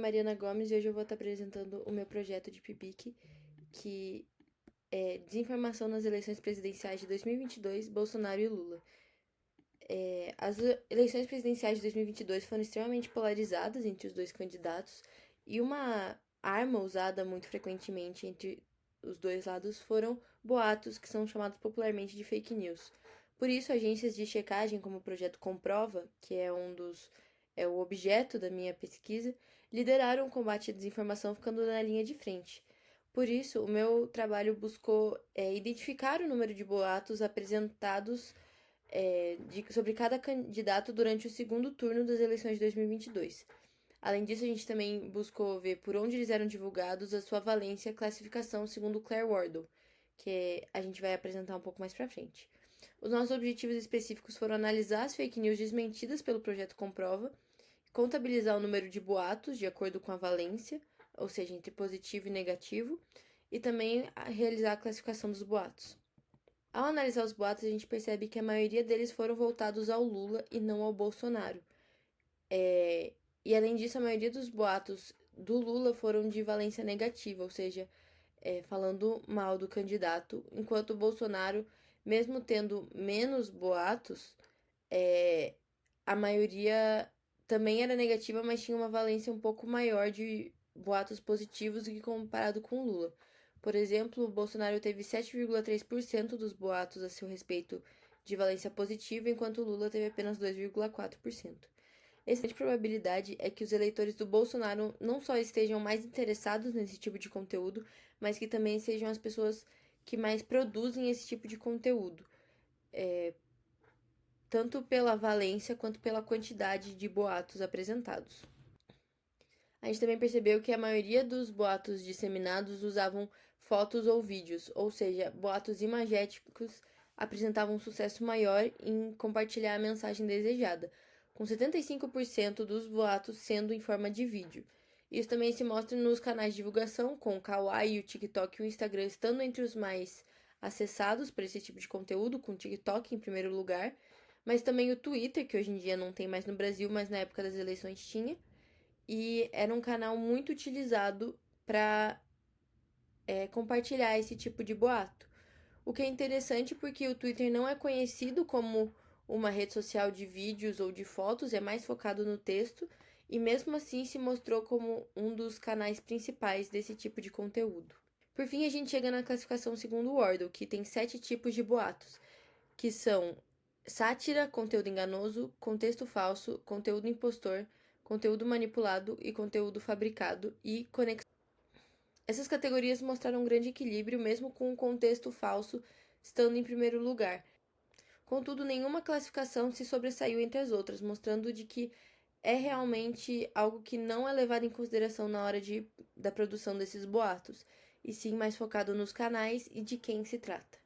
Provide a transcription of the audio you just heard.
Mariana Gomes e hoje eu vou estar apresentando o meu projeto de PIBIC, que é Desinformação nas eleições presidenciais de 2022, Bolsonaro e Lula. As eleições presidenciais de 2022 foram extremamente polarizadas entre os dois candidatos e uma arma usada muito frequentemente entre os dois lados foram boatos, que são chamados popularmente de fake news. Por isso, agências de checagem como o Projeto Comprova, que é o objeto da minha pesquisa, lideraram o combate à desinformação ficando na linha de frente. Por isso, o meu trabalho buscou identificar o número de boatos apresentados sobre cada candidato durante o segundo turno das eleições de 2022. Além disso, a gente também buscou ver por onde eles eram divulgados, a sua valência e classificação segundo Claire Wardle, que a gente vai apresentar um pouco mais pra frente. Os nossos objetivos específicos foram analisar as fake news desmentidas pelo projeto Comprova, contabilizar o número de boatos de acordo com a valência, ou seja, entre positivo e negativo, e também realizar a classificação dos boatos. Ao analisar os boatos, a gente percebe que a maioria deles foram voltados ao Lula e não ao Bolsonaro. E além disso, a maioria dos boatos do Lula foram de valência negativa, ou seja, falando mal do candidato, enquanto o Bolsonaro, mesmo tendo menos boatos, a maioria também era negativa, mas tinha uma valência um pouco maior de boatos positivos do que comparado com o Lula. Por exemplo, o Bolsonaro teve 7,3% dos boatos a seu respeito de valência positiva, enquanto o Lula teve apenas 2,4%. Excelente probabilidade é que os eleitores do Bolsonaro não só estejam mais interessados nesse tipo de conteúdo, mas que também sejam as pessoas que mais produzem esse tipo de conteúdo, tanto pela valência quanto pela quantidade de boatos apresentados. A gente também percebeu que a maioria dos boatos disseminados usavam fotos ou vídeos, ou seja, boatos imagéticos apresentavam um sucesso maior em compartilhar a mensagem desejada, com 75% dos boatos sendo em forma de vídeo. Isso também se mostra nos canais de divulgação, com o Kawaii, o TikTok e o Instagram estando entre os mais acessados para esse tipo de conteúdo, com o TikTok em primeiro lugar, mas também o Twitter, que hoje em dia não tem mais no Brasil, mas na época das eleições tinha, e era um canal muito utilizado para compartilhar esse tipo de boato. O que é interessante porque o Twitter não é conhecido como uma rede social de vídeos ou de fotos, é mais focado no texto, e mesmo assim se mostrou como um dos canais principais desse tipo de conteúdo. Por fim, a gente chega na classificação segundo Wardle, que tem 7 tipos de boatos, que são sátira, conteúdo enganoso, contexto falso, conteúdo impostor, conteúdo manipulado e conteúdo fabricado e conexão. Essas categorias mostraram um grande equilíbrio, mesmo com o contexto falso estando em primeiro lugar. Contudo, nenhuma classificação se sobressaiu entre as outras, mostrando de que é realmente algo que não é levado em consideração na hora da produção desses boatos, e sim mais focado nos canais e de quem se trata.